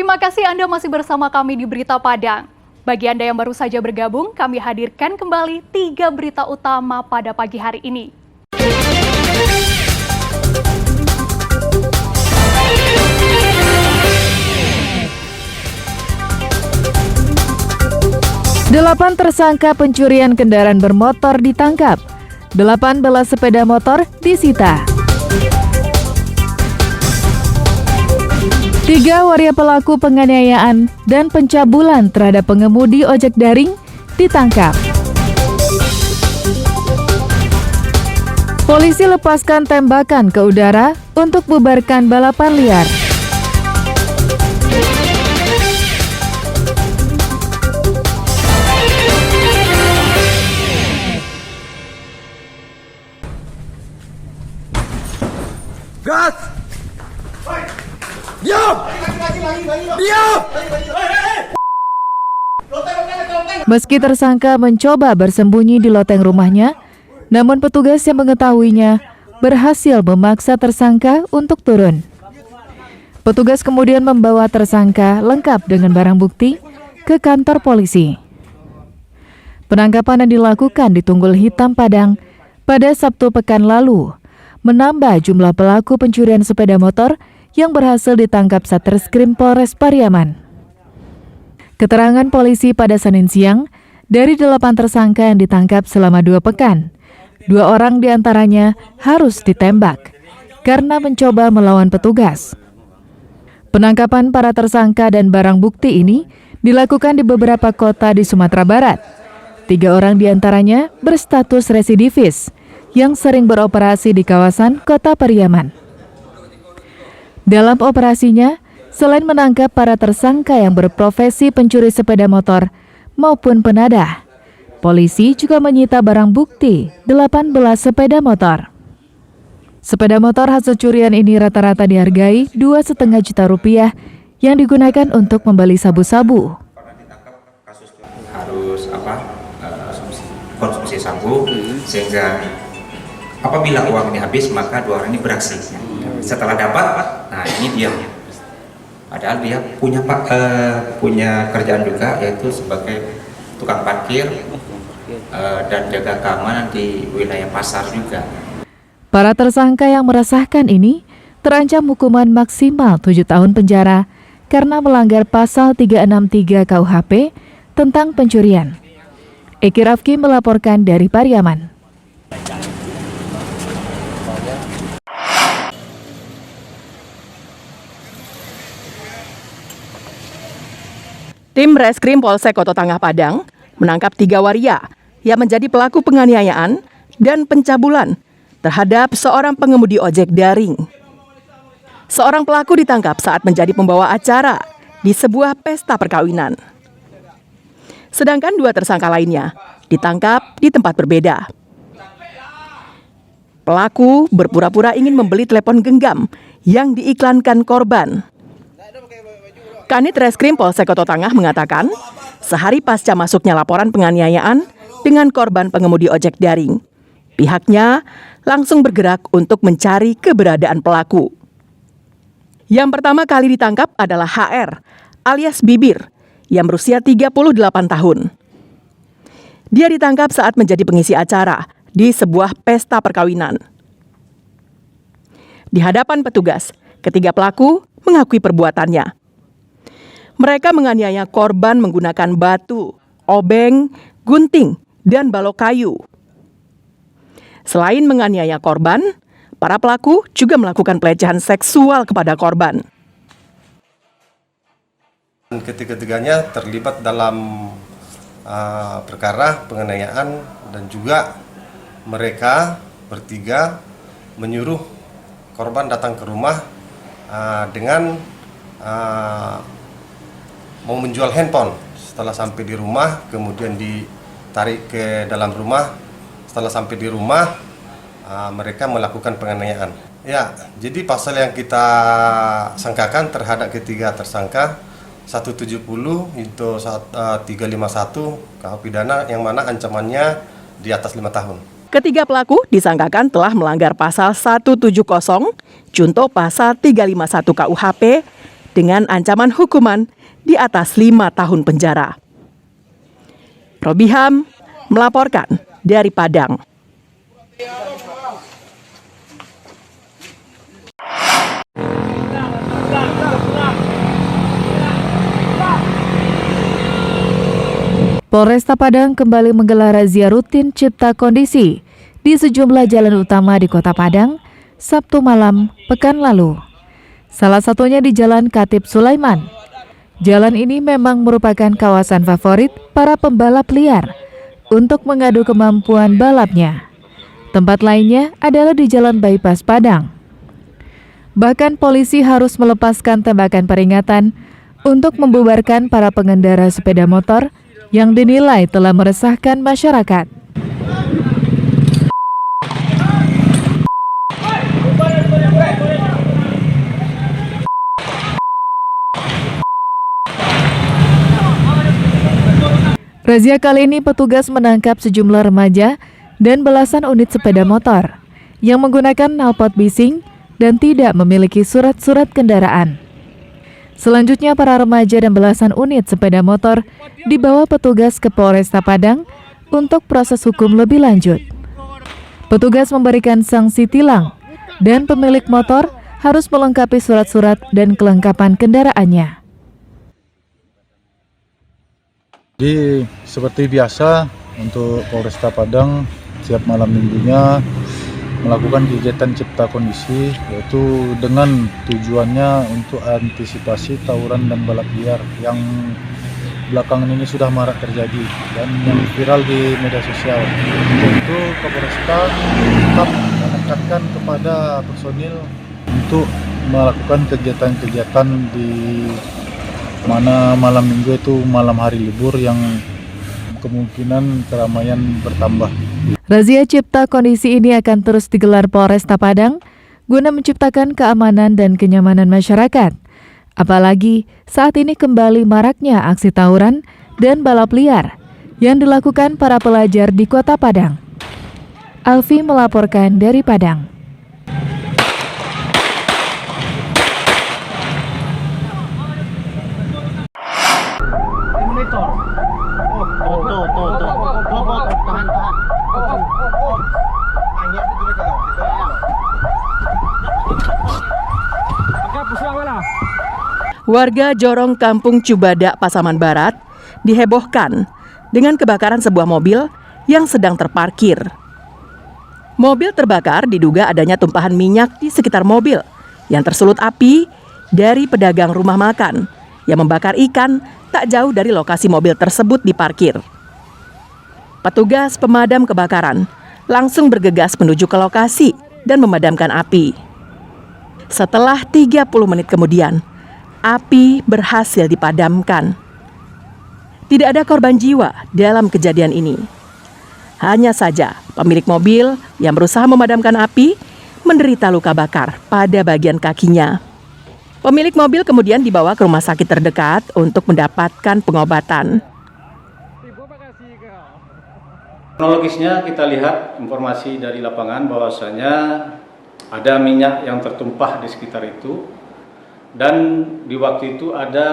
Terima kasih Anda masih bersama kami di Berita Padang. Bagi Anda yang baru saja bergabung, kami hadirkan kembali 3 berita utama pada pagi hari ini. Delapan tersangka pencurian kendaraan bermotor ditangkap. 18 sepeda motor disita. 3 waria pelaku penganiayaan dan pencabulan terhadap pengemudi ojek daring ditangkap. Polisi lepaskan tembakan ke udara untuk bubarkan balapan liar. Gas! Diam! Diam! Meski tersangka mencoba bersembunyi di loteng rumahnya, namun petugas yang mengetahuinya berhasil memaksa tersangka untuk turun. Petugas kemudian membawa tersangka lengkap dengan barang bukti ke kantor polisi. Penangkapan yang dilakukan di Tunggul Hitam Padang pada Sabtu pekan lalu menambah jumlah pelaku pencurian sepeda motor yang berhasil ditangkap Satreskrim Polres Pariaman. Keterangan polisi pada Senin siang, dari 8 tersangka yang ditangkap selama 2 pekan, 2 orang diantaranya harus ditembak karena mencoba melawan petugas. Penangkapan para tersangka dan barang bukti ini dilakukan di beberapa kota di Sumatera Barat. 3 orang diantaranya berstatus residivis yang sering beroperasi di kawasan Kota Pariaman. Dalam operasinya, selain menangkap para tersangka yang berprofesi pencuri sepeda motor maupun penadah, polisi juga menyita barang bukti 18 sepeda motor. Sepeda motor hasil curian ini rata-rata dihargai 2,5 juta rupiah yang digunakan untuk membeli sabu-sabu. Harus konsumsi sabu, sehingga apabila uang ini habis maka 2 orang ini beraksi. Setelah dapat, nah ini diam. Padahal dia punya kerjaan juga, yaitu sebagai tukang parkir dan jaga keamanan di wilayah pasar juga. Para tersangka yang meresahkan ini terancam hukuman maksimal 7 tahun penjara karena melanggar pasal 363 KUHP tentang pencurian. Eki Rafki melaporkan dari Pariaman. Tim Reskrim Polsek Kota Tangah Padang menangkap 3 waria yang menjadi pelaku penganiayaan dan pencabulan terhadap seorang pengemudi ojek daring. Seorang pelaku ditangkap saat menjadi pembawa acara di sebuah pesta perkawinan. Sedangkan 2 tersangka lainnya ditangkap di tempat berbeda. Pelaku berpura-pura ingin membeli telepon genggam yang diiklankan korban. Kanit Reskrim Polsek Kota Tangah mengatakan, sehari pasca masuknya laporan penganiayaan dengan korban pengemudi ojek daring, pihaknya langsung bergerak untuk mencari keberadaan pelaku. Yang pertama kali ditangkap adalah HR alias Bibir yang berusia 38 tahun. Dia ditangkap saat menjadi pengisi acara di sebuah pesta perkawinan. Di hadapan petugas, ketiga pelaku mengakui perbuatannya. Mereka menganiaya korban menggunakan batu, obeng, gunting, dan balok kayu. Selain menganiaya korban, para pelaku juga melakukan pelecehan seksual kepada korban. Ketiga-tiganya terlibat dalam perkara penganiayaan dan juga mereka bertiga menyuruh korban datang ke rumah dengan mau menjual handphone. Setelah sampai di rumah, kemudian ditarik ke dalam rumah. Setelah sampai di rumah, mereka melakukan penganiayaan. Ya, jadi pasal yang kita sangkakan terhadap ketiga tersangka 170 itu 351 KUH pidana yang mana ancamannya di atas 5 tahun. Ketiga pelaku disangkakan telah melanggar pasal 170 junto pasal 351 KUHP dengan ancaman hukuman di atas 5 tahun penjara. Robiham melaporkan dari Padang. Polresta Padang kembali menggelar razia rutin cipta kondisi di sejumlah jalan utama di Kota Padang Sabtu malam pekan lalu. Salah satunya di Jalan Khatib Sulaiman. Jalan ini memang merupakan kawasan favorit para pembalap liar untuk mengadu kemampuan balapnya. Tempat lainnya adalah di Jalan Bypass Padang. Bahkan polisi harus melepaskan tembakan peringatan untuk membubarkan para pengendara sepeda motor yang dinilai telah meresahkan masyarakat. Razia kali ini petugas menangkap sejumlah remaja dan belasan unit sepeda motor yang menggunakan knalpot bising dan tidak memiliki surat-surat kendaraan. Selanjutnya para remaja dan belasan unit sepeda motor dibawa petugas ke Polresta Padang untuk proses hukum lebih lanjut. Petugas memberikan sanksi tilang dan pemilik motor harus melengkapi surat-surat dan kelengkapan kendaraannya. Jadi seperti biasa untuk Polresta Padang setiap malam minggunya melakukan kegiatan cipta kondisi, yaitu dengan tujuannya untuk antisipasi tawuran dan balap liar yang belakangan ini sudah marak terjadi dan yang viral di media sosial. Untuk Kapolresta tetap menekankan kepada personil untuk melakukan kegiatan-kegiatan di mana malam minggu itu malam hari libur yang kemungkinan keramaian bertambah. Razia cipta kondisi ini akan terus digelar Polresta Padang guna menciptakan keamanan dan kenyamanan masyarakat. Apalagi saat ini kembali maraknya aksi tawuran dan balap liar yang dilakukan para pelajar di Kota Padang. Alfi melaporkan dari Padang. Warga Jorong Kampung Cubadak, Pasaman Barat dihebohkan dengan kebakaran sebuah mobil yang sedang terparkir. Mobil terbakar diduga adanya tumpahan minyak di sekitar mobil yang tersulut api dari pedagang rumah makan yang membakar ikan tak jauh dari lokasi mobil tersebut diparkir. Petugas pemadam kebakaran langsung bergegas menuju ke lokasi dan memadamkan api. Setelah 30 menit kemudian, api berhasil dipadamkan. Tidak ada korban jiwa dalam kejadian ini. Hanya saja pemilik mobil yang berusaha memadamkan api menderita luka bakar pada bagian kakinya. Pemilik mobil kemudian dibawa ke rumah sakit terdekat untuk mendapatkan pengobatan. Kronologisnya kita lihat informasi dari lapangan bahwasanya ada minyak yang tertumpah di sekitar itu. Dan di waktu itu ada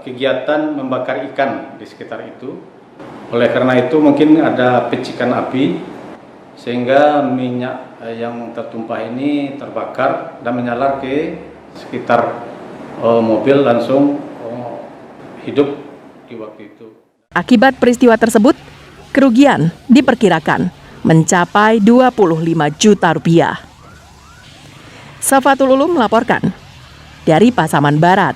kegiatan membakar ikan di sekitar itu. Oleh karena itu mungkin ada percikan api sehingga minyak yang tertumpah ini terbakar dan menyalar ke sekitar mobil, langsung hidup di waktu itu. Akibat peristiwa tersebut, kerugian diperkirakan mencapai 25 juta rupiah. Safatul Ulum melaporkan dari Pasaman Barat.